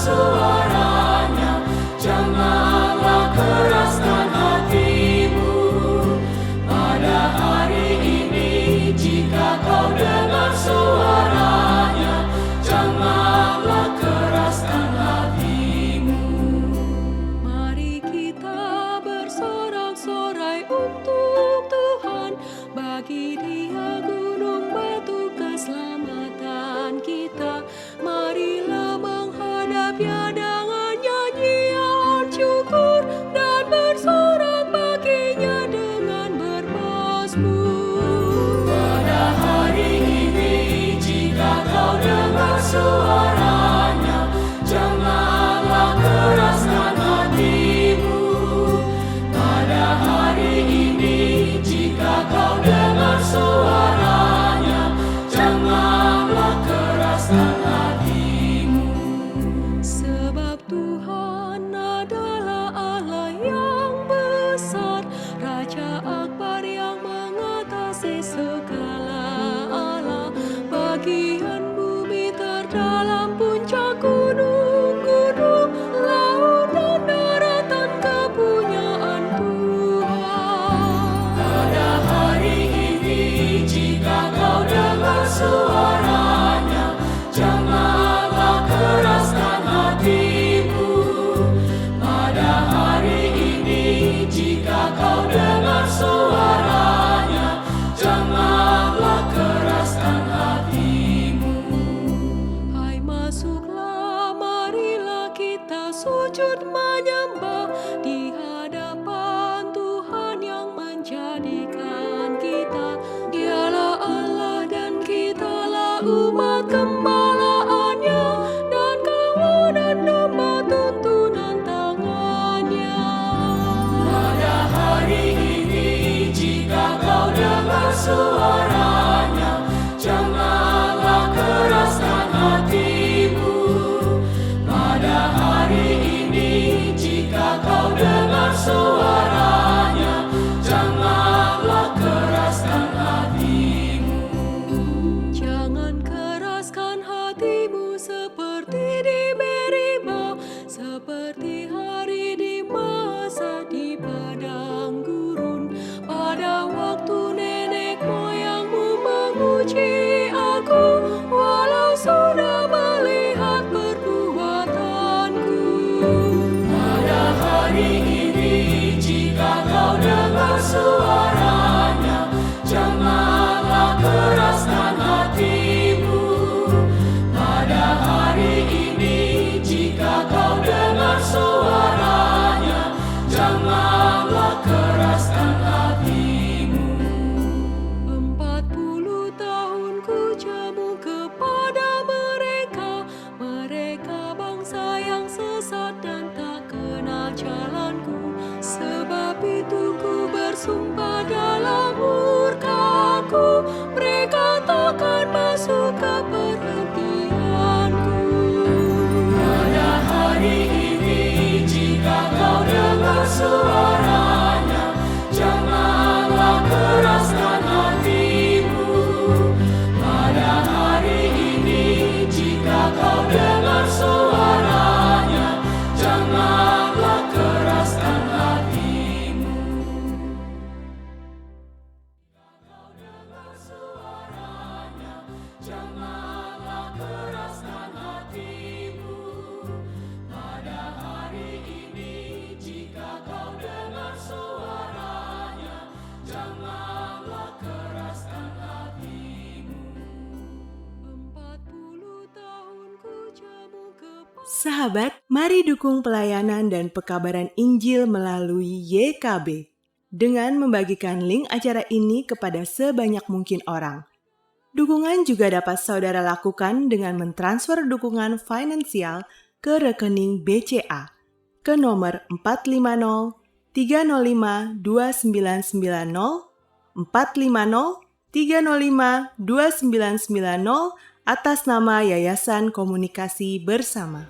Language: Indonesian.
suaranya, janganlah keraskan hatimu. Pada hari ini jika kau dengar suaranya, janganlah keraskan hatimu. Mari kita bersorak-sorai untuk Tuhan, bagi Dia gunung batu keselamatan kita. Marilah menghadapnya dengan nyanyian syukur dan bersorak baginya dengan bermazmur. Pada hari ini jika kau dengar suaranya, janganlah keraskan hatimu. Pada hari ini jika kau dengar suaranya, janganlah keraskan hatimu. Sebab Tuhan adalah Allah yang besar, Raja Akbar yang mengatasi segala Allah. Bagian bumi terdalam puncak gunung-gunung, laut dan daratan kepunyaan Tuhan. Pada hari ini jika kau dengar suaranya, janganlah keraskan hatimu. Pada hari ini jika kau dengar suaranya, janganlah keraskan hatimu. Hai, masuklah, marilah kita sujud menyembah di hadapan Tuhan yang menjadikan kita. Dialah Allah dan kitalah umat gembalaannya, dan kawanan domba tuntunan tangannya. Pada hari ini jika kau dengar suaranya, janganlah keraskan hatimu. Pada hari ini jika kau dengar suaranya, janganlah keraskan hatimu. Jangan keraskan hatimu seperti di Meriba, seperti hari di masa di padang gurun. Pada waktu nenek moyangmu menguji aku, walau sudah melihat perbuatanku. Pada hari ini jika kau dengar suaranya, janganlah keraskan hatimu. Pada hari ini jika kau dengar suaranya, janganlah keraskan hatimu. 40 tahun ku jamu kepada mereka, mereka bangsa yang sesat dan tak kenal jalanku. Sebab itu ku bersumpah dalam murkaku, mereka takkan masuk ke perhentianku. Pada hari ini jika kau dengar suaranya, janganlah keraskan hatimu. Pada hari ini jika kau dengar suaranya, janganlah keraskan hatimu. Kau dengar suaranya, janganlah keraskan hatimu. Pada hari ini jika kau dengar suaranya, janganlah keraskan hatimu. 40 tahun ku jamu kepada. Sahabat, mari dukung pelayanan dan pekabaran Injil melalui YKB dengan membagikan link acara ini kepada sebanyak mungkin orang. Dukungan juga dapat saudara lakukan dengan mentransfer dukungan finansial ke rekening BCA ke nomor 450 305 2990 450 305 2990 atas nama Yayasan Komunikasi Bersama.